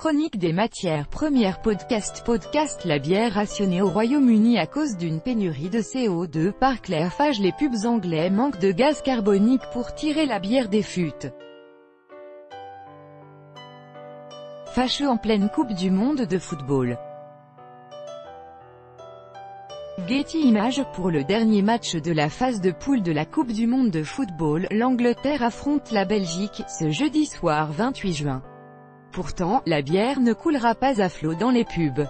Chronique des matières premières podcast. La bière rationnée au Royaume-Uni à cause d'une pénurie de CO2 par Claire Fage. Les pubs anglais manquent de gaz carbonique pour tirer la bière des fûts. Fâcheux en pleine Coupe du Monde de football. Getty Images. Pour le dernier match de la phase de poule de la Coupe du Monde de football, l'Angleterre affronte la Belgique, ce jeudi soir 28 juin. Pourtant, la bière ne coulera pas à flot dans les pubs.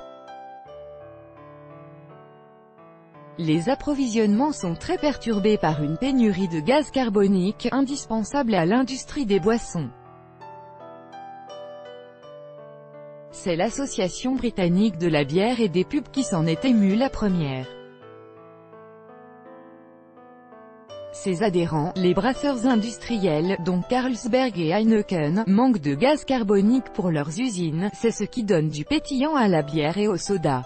Les approvisionnements sont très perturbés par une pénurie de gaz carbonique, indispensable à l'industrie des boissons. C'est l'Association britannique de la bière et des pubs qui s'en est émue la première. Ses adhérents, les brasseurs industriels, dont Carlsberg et Heineken, manquent de gaz carbonique pour leurs usines, c'est ce qui donne du pétillant à la bière et au soda.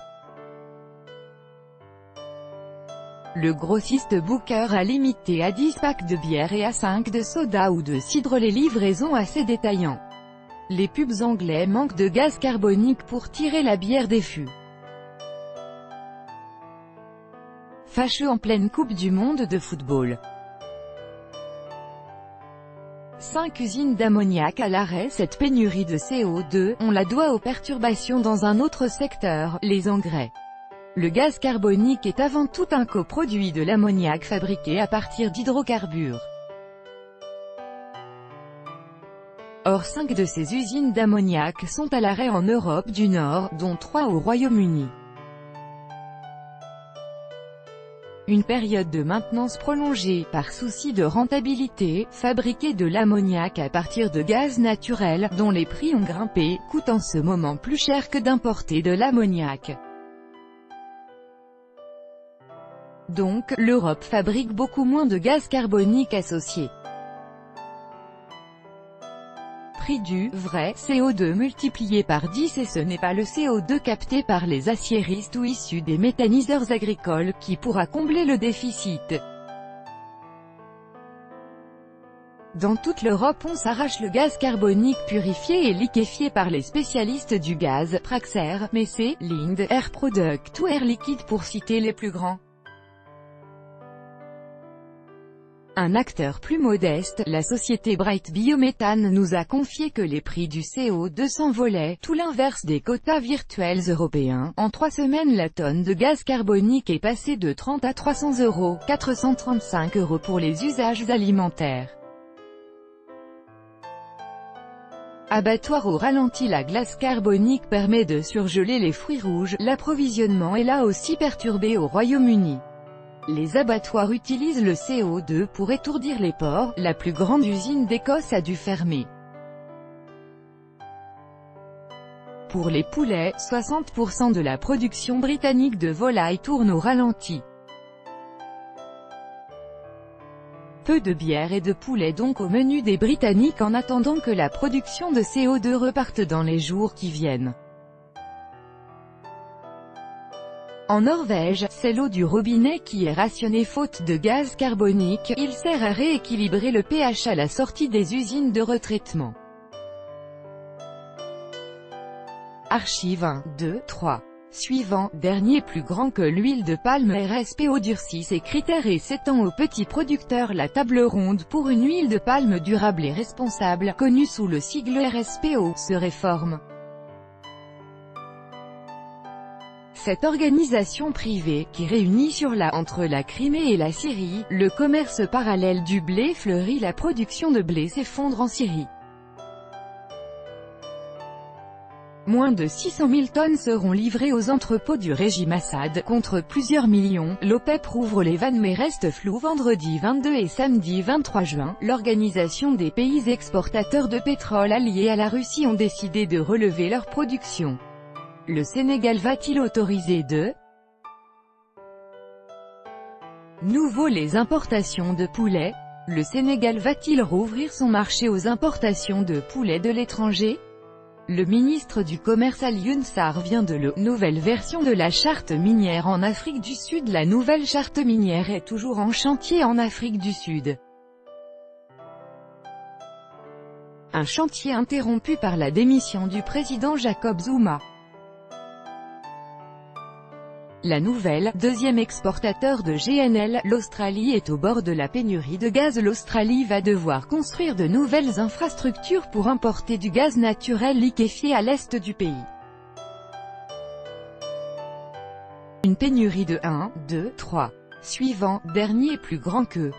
Le grossiste Booker a limité à 10 packs de bière et à 5 de soda ou de cidre les livraisons à ses détaillants. Les pubs anglais manquent de gaz carbonique pour tirer la bière des fûts. Fâcheux en pleine Coupe du Monde de football. 5 usines d'ammoniac à l'arrêt. Cette pénurie de CO2, on la doit aux perturbations dans un autre secteur, les engrais. Le gaz carbonique est avant tout un coproduit de l'ammoniac fabriqué à partir d'hydrocarbures. Or 5 de ces usines d'ammoniac sont à l'arrêt en Europe du Nord, dont 3 au Royaume-Uni. Une période de maintenance prolongée, par souci de rentabilité, fabriquer de l'ammoniac à partir de gaz naturel, dont les prix ont grimpé, coûte en ce moment plus cher que d'importer de l'ammoniac. Donc, l'Europe fabrique beaucoup moins de gaz carbonique associé. Prix du vrai CO2 multiplié par 10, et ce n'est pas le CO2 capté par les aciéristes ou issu des méthaniseurs agricoles, qui pourra combler le déficit. Dans toute l'Europe on s'arrache le gaz carbonique purifié et liquéfié par les spécialistes du gaz, Praxair, Messey, Linde, Air Product ou Air Liquide pour citer les plus grands. Un acteur plus modeste, la société Bright Biomethane, nous a confié que les prix du CO2 s'envolaient, tout l'inverse des quotas virtuels européens. En 3 semaines la tonne de gaz carbonique est passée de 30 à 300 €, 435 € pour les usages alimentaires. Abattoir au ralenti. La glace carbonique permet de surgeler les fruits rouges, l'approvisionnement est là aussi perturbé au Royaume-Uni. Les abattoirs utilisent le CO2 pour étourdir les porcs, la plus grande usine d'Écosse a dû fermer. Pour les poulets, 60% de la production britannique de volailles tourne au ralenti. Peu de bière et de poulet donc au menu des Britanniques en attendant que la production de CO2 reparte dans les jours qui viennent. En Norvège, c'est l'eau du robinet qui est rationnée faute de gaz carbonique. Il sert à rééquilibrer le pH à la sortie des usines de retraitement. Archive 1, 2, 3. Suivant, dernier plus grand que l'huile de palme. RSPO durcit ses critères et s'étend aux petits producteurs. La table ronde pour une huile de palme durable et responsable, connue sous le sigle RSPO, se réforme. Cette organisation privée, qui réunit entre la Crimée et la Syrie, le commerce parallèle du blé fleurit. La production de blé s'effondre en Syrie. Moins de 600 000 tonnes seront livrées aux entrepôts du régime Assad, contre plusieurs millions. L'OPEP rouvre les vannes mais reste flou. Vendredi 22 et samedi 23 juin, l'Organisation des pays exportateurs de pétrole alliés à la Russie ont décidé de relever leur production. Le Sénégal va-t-il autoriser de nouveau les importations de poulet? Le Sénégal va-t-il rouvrir son marché aux importations de poulet de l'étranger? Le ministre du Commerce Alioune Sarr vient de nouvelle version de la charte minière en Afrique du Sud. La nouvelle charte minière est toujours en chantier en Afrique du Sud. Un chantier interrompu par la démission du président Jacob Zuma. La nouvelle, deuxième exportateur de GNL, l'Australie est au bord de la pénurie de gaz. L'Australie va devoir construire de nouvelles infrastructures pour importer du gaz naturel liquéfié à l'est du pays. Une pénurie de 1, 2, 3. Suivant, dernier plus grand que